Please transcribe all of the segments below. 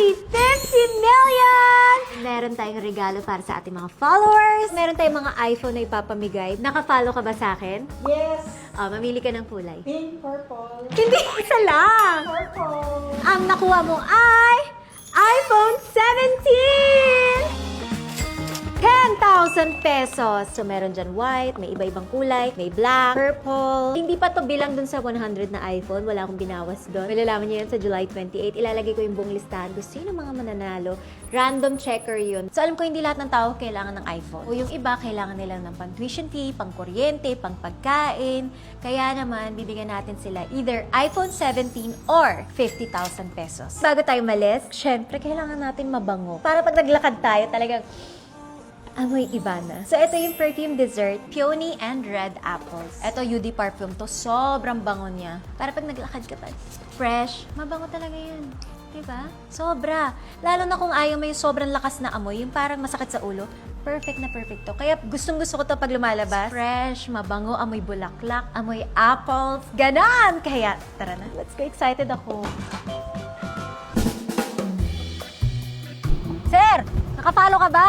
Happy 50 million! Meron tayong regalo para sa ating mga followers. Meron tayong mga iPhone na ipapamigay. Naka-follow ka ba sa akin? Yes! Mamili ka ng kulay. Pink, purple. Hindi, isa lang! Purple. Ang nakuha mo ay iPhone 17! 10,000 pesos. So, meron dyan white, may iba-ibang kulay, may black, purple. Hindi pa to bilang dun sa 100 na iPhone. Wala akong binawas doon. Malalaman niyo yan sa July 28. Ilalagay ko yung buong listahan. Gusto yun ng mga mananalo. Random checker yun. So, alam ko hindi lahat ng tao kailangan ng iPhone. O yung iba, kailangan nila ng pang-tuition fee, pang-kuryente, pang-pagkain. Kaya naman, bibigyan natin sila either iPhone 17 or 50,000 pesos. Bago tayo malis, syempre, kailangan natin mabango. Para pag naglakad tayo, talagang amoy iba na. So, ito yung perfume dessert, Peony and Red Apples. Ito, UD perfume to. Sobrang bango niya. Para pag naglakad ka pa, fresh, mabango talaga yan. Diba? Sobra. Lalo na kung ayaw mo yung sobrang lakas na amoy, yung parang masakit sa ulo, perfect na perfect to. Kaya gustong-gusto ko to pag lumalabas. Fresh, mabango, amoy bulaklak, amoy apples, ganon! Kaya, tara na. Let's go. Excited ako. Sir, nakapalo ka ba?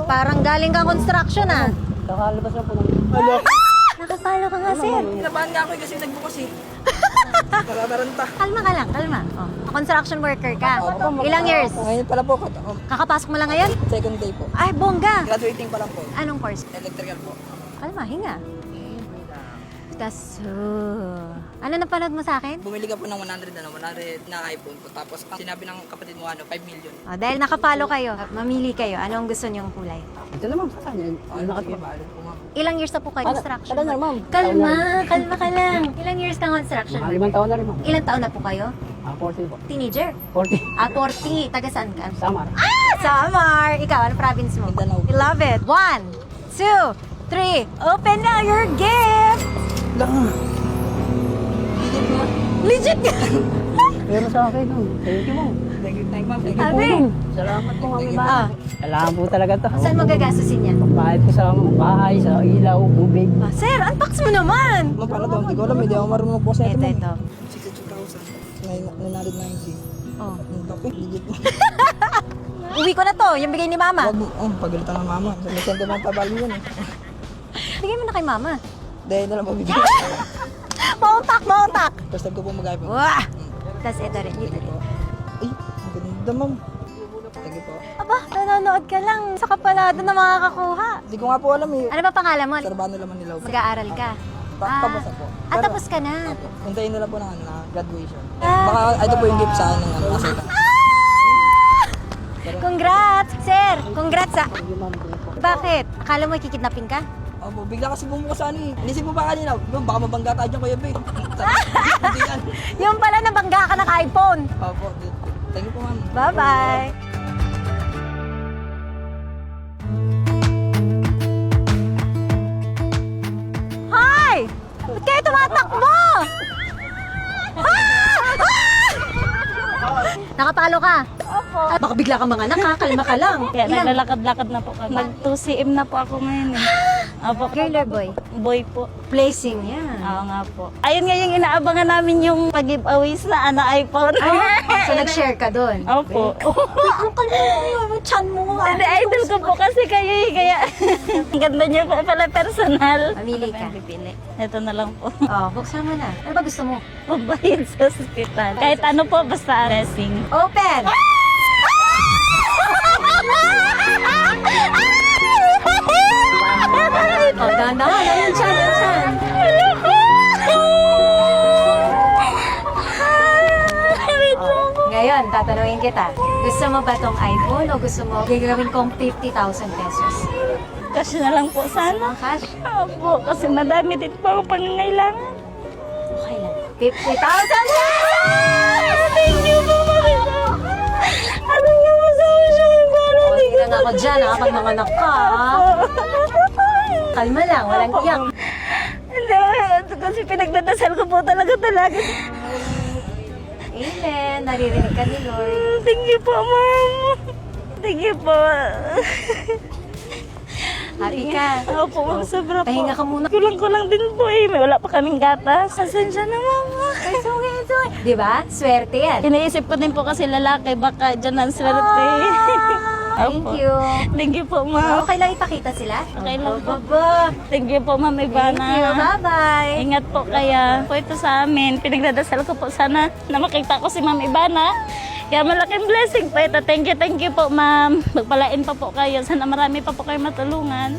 Parang galing kang construction, ah. Nakalabas na po ng... Nakapalo ka nga, sir. Kinabahan nga ako kasi nagbukas eh. Nakataranta. Kalma ka lang, kalma. Oh, construction worker ka. Ilang years? Ngayon pala po, Kakapasok mo lang ngayon? second day po. Ay, bongga. Graduating pa lang po. Anong course? Electrical po. Kalma, hinga. Tas, ano napanood mo sa akin? Bumili ka po ng 100 na iPhone po. Tapos ang sinabi ng kapatid mo 5 million. Oh, dahil nakapalo kayo, mamili kayo. Anong gusto niyong kulay? Ito naman sa kanya. Nakatibabalot po ma'am. Ilang years na po kayo construction? Tagal na, ma'am. Kalma, kalma ka lang. Ilang years kang construction? 5 taon na rin, ma'am. Ilang taon na po kayo? 40 po. Teenager? 40. 40. Taga saan ka? Samar. Samar! Ikaw, ano province mo? Mindanao. We love it. 1, 2, 3. Open now your gift! Legit ka! Pero sa akin, thank you, ma'am. Thank you ma'am. Thank you. Abi! Salamat po, ma'am. Ah, Kailangan po talaga to. saan mo gagastusin yan? Bayad ko sa bahay, sa ilaw, tubig. Ah, sir, unbox mo naman! Ma'am, paano to? Hindi ko alam. Hindi ako marunong po sa ito. Ito. 62,000. 990. Oh. Ang topic. Legit mo. Uwi ko na to, yung bigay ni mama. Wag mo. Pagalitan ng mama. May sentiment pa bali yun eh. Bigay mo na kay mama. Dahil na lang mabibigyan. Montak, montak! First time ko po mag-iPhone. Wah! Tapos ito rin, ito rin. Ay, ang ganda ma'am. Thank you po. Aba, nanonood ka lang. Sa kapalado na makakakuha. Hindi ko nga po alam eh. Ano ba pangalan mo? Sarbano laman nila. Mag-aaral ka. Tapos na po. Tapos ka na. Opo. Puntayin nila po ng na graduation. Ah. Baka ito po yung gift sa akin ng aseta. Congrats! Sir, congrats ah. Thank you, ma'am. Thank you po. Bakit? Akala mo kikidnapin ka? Opo, bigla kasi bumukas sa ano eh. Inisip mo ba kanina? Baka mabangga tayo dyan kuya Bay. Hindi yan. Yung pala nabangga ka ng iPhone. Opo, thank you po ma'am. Bye-bye! Hi! Ba't kayo tumatakbo? Nakapalo ka? Opo. Baka bigla kang mga nakakalma ka lang. Kaya Ilan? naglalakad-lakad na po kami. Mag-2cm na po ako ngayon eh. Opo. Girl or boy? Boy po. Placing yan. Oo nga po. Ayun nga yung inaabangan namin yung pag-giveaways na iPhone. So nag-share ka doon? Opo. Ang kalma mo yung chan mo. Hindi, idol ko po kasi kayo eh. Kaya ang ganda niyo po pala personal. Mamili ka. Pipili. Ito na lang po. Oh, buksan mo na. Ano ba gusto mo? Pagbayad sa ospital. Kahit ano po, basta dressing. Open! Oh, dahan-dahan. Ayan, chan, ayan, chan. Ngayon, tatanungin kita. Gusto mo ba tong iPhone o gusto mo gagawin kong 50,000 pesos? Kasi na lang po sana. Cash? Opo, kasi madami din po ako pangangailangan. Okay lang. 50,000 pesos! Thank you po, Marina. Ano nga mo sa akin? Oh, hindi na ako dyan, kapag nanganak ka. Kalma lang, walang iyak. Hindi, kasi pinagdadasal ko po talaga. Amen. Naririnig ka ni Lord. Thank you po, ma'am. Thank you po. Happy ka. Opo, ma'am, sobra po. Pahinga ka muna. Kulang-kulang din po eh. May wala pa kaming gatas. Pasensya na, mama. It's okay, it's okay. Di ba? Swerte yan. Iniisip ko din po kasi lalaki, baka dyan ang swerte. Thank Opo. you. Thank you po, ma'am. Okay lang ipakita sila? Okay lang po. Baba. Thank you po, Ma'am Ivana. Thank you. Bye-bye. Ingat po kaya po ito sa amin. Pinagdadasal ko po sana na makita ko si Ma'am Ivana. Kaya malaking blessing po ito. Thank you po, Ma'am. Magpalain pa po kayo. Sana marami pa po kayo matulungan.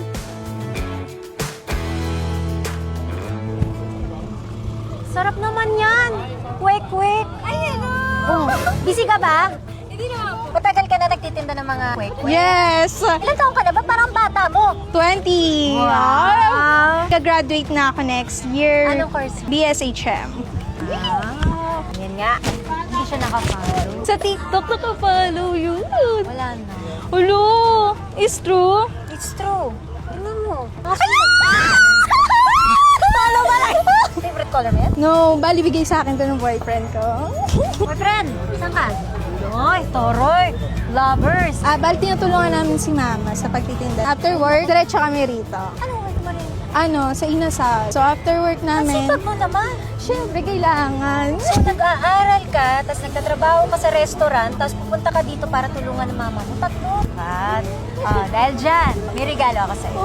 Sarap naman yan. Kwek-kwek. Ay, hello. Oh, busy ka ba? Hindi na. Matagal ka na nagtitinda ng mga kwek-kwek? Yes! Ilan taong ka na ba? Parang bata mo. 20! Wow. Gagraduate na ako next year. Anong course? BSHM. Yan nga. Hindi siya nakafollow. Sa TikTok, nakapollow yun. Wala na. Hello! Is true? It's true. Tingnan mo. Follow ba lang? Favorite color mo yan? No, bali bigay sa akin to ng boyfriend ko. Boyfriend, saan ka? Ay, toroy. Lovers. Bali tinutulungan namin si mama sa pagtitinda. After work, diretso kami rito. Anong work mo rin? Sa Inasal. So after work namin, Sipag mo naman. syempre kailangan. So, nag-aaral ka, tapos nagtatrabaho ka sa restaurant, tapos pupunta ka dito para tulungan ng mama mo. Tatlo. At, dahil dyan, may regalo ako sa'yo.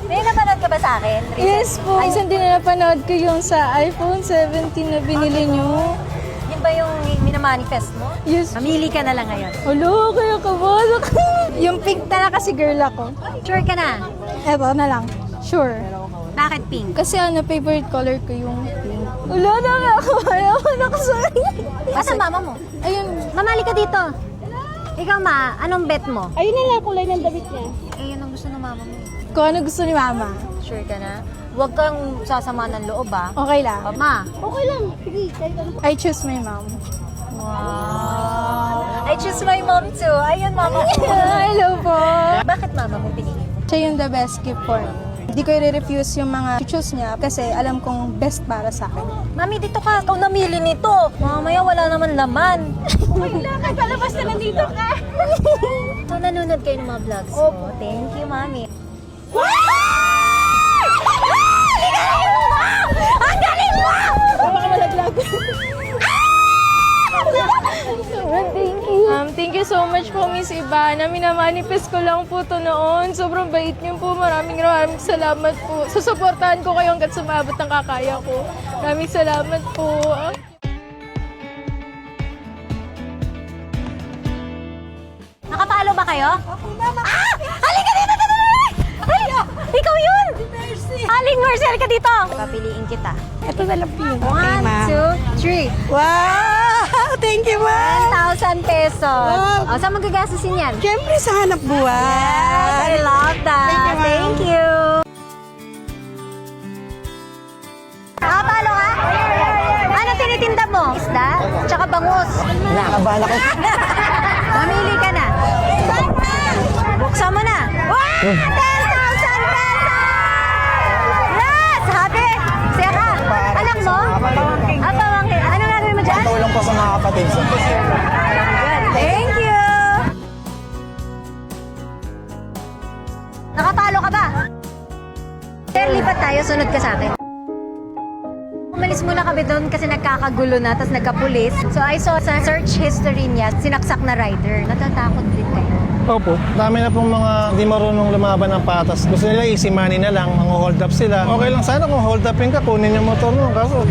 May napanood ka ba sa akin? Yes po. Isang din na napanood ko yung sa iPhone 17 na binili nyo. Yun ba yung minamanifest mo? Yes. Mamili ka na lang ngayon. Hello, kaya kabalo ka. Yung pink talaga kasi girl ako. Sure ka na? Eto na lang. Sure. Bakit pink? Kasi favorite color ko yung pink. Wala na nga ako. Ayaw ko na sorry. Asan mama mo? Ayun. Mamali ka dito. Ikaw ma, anong bet mo? Ayun na lang kulay ng damit niya. Eh, yun ang gusto ng mama mo. Kung ano gusto ni mama. Sure ka na? Huwag kang sasama ng loob ah. Okay lang. Ma. Okay lang. Sige, kahit ano. I choose my mom. Wow. I choose my mom too. Ayun, mama ko. Hello po. Bakit mama mo pinili mo? Siya yung the best gift for me. Hindi ko i-refuse yung mga choose niya kasi alam kong best para sa akin. Mami, dito ka. Ikaw namili nito. Mamaya wala naman laman. Wala ka, palabas na nandito ka. So, nanonood kayo ng mga vlogs ko. Thank you, mami. Ang galing mo! Baka malaglag. Thank you. Thank you so much po, Miss Ivana. Minamanifest ko lang po to noon. Sobrang bait niyo po. Maraming salamat po. Susuportahan ko kayo hanggat sumabot ng kakaya ko. Maraming salamat po. Nakapalo ba kayo? Halika dito! Ikaw yun! Aling Mercy, halika dito! Papiliin kita. Ito na lang po. 1, 2, 3. Wow! Thank you, ma'am! 1,000 pesos. O, saan magagastusin yan? Siyempre sa hanap buhay. I love that. Thank you. Nakapalo ka? Ano tinitinda mo? Isda? Tsaka bangus. Nakakabahan ako. Mamili ka na. Buksan mo na. Wow! 10,000 pesos! Yes! Happy! Siya ka. Anak mo? Pamangkin. Ano gagawin mo dyan? Tulong po sa mga kapatid. Good. Thank you! Nakapalo ka ba? Sir, lipat tayo. Sunod ka sa akin. Umalis muna kami doon kasi nagkakagulo na, tapos nagkapulis. So I saw sa search history niya, sinaksak na rider. Natatakot din kayo. Opo, dami na pong mga hindi marunong lumaban ng patas. Gusto nila easy money na lang, mga hold up sila. Okay lang sana kung hold upin ka, kunin yung motor mo. Kaso,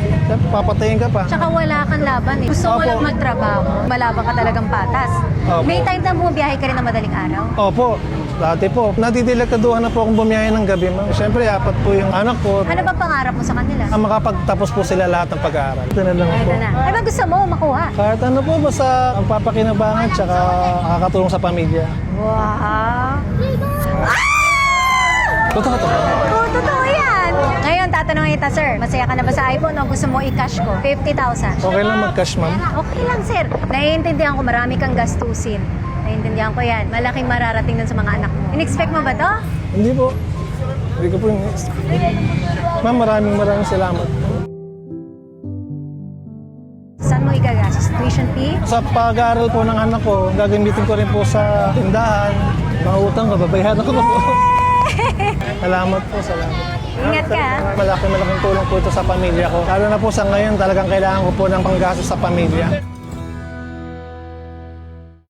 papatayin ka pa. Tsaka wala kang laban eh. Gusto mo Opo. lang magtrabaho. Malabang ka talagang patas. Opo. May time na bumabiyahe ka rin ng madaling araw. Opo, dati po. Natitilagkaduhan na po akong bumiyahe ng gabi. Siyempre, apat po yung anak ko. Ano ba pangarap mo sa kanila? Ang makapagtapos po sila lahat ng pag-aaral. Ito na lang po. Ito na. Ano ba gusto mo makuha? Kahit ano po, basta ang papakinabangan tsaka nakakatulong sa pamilya. Wow! Totoo to. Oo, totoo yan. Ngayon, tatanungin kita, sir. Masaya ka na ba sa iPhone o gusto mo i-cash ko? 50,000. Okay lang mag-cash, ma'am. Okay lang, sir. Naiintindihan ko marami kang gastusin. Naiintindihan ko yan. Malaking mararating dun sa mga anak mo. In-expect mo ba to? Hindi po. Hindi ko po yung Ma'am, maraming salamat. Saan mo igagastos? Tuition fee? Sa pag-aaral po ng anak ko, gagamitin ko rin po sa tindahan. Mga utang ko, babayaran ko po. Salamat po, salamat. Ingat ka. Malaking tulong po ito sa pamilya ko. Lalo na po sa ngayon, talagang kailangan ko po ng panggastos sa pamilya.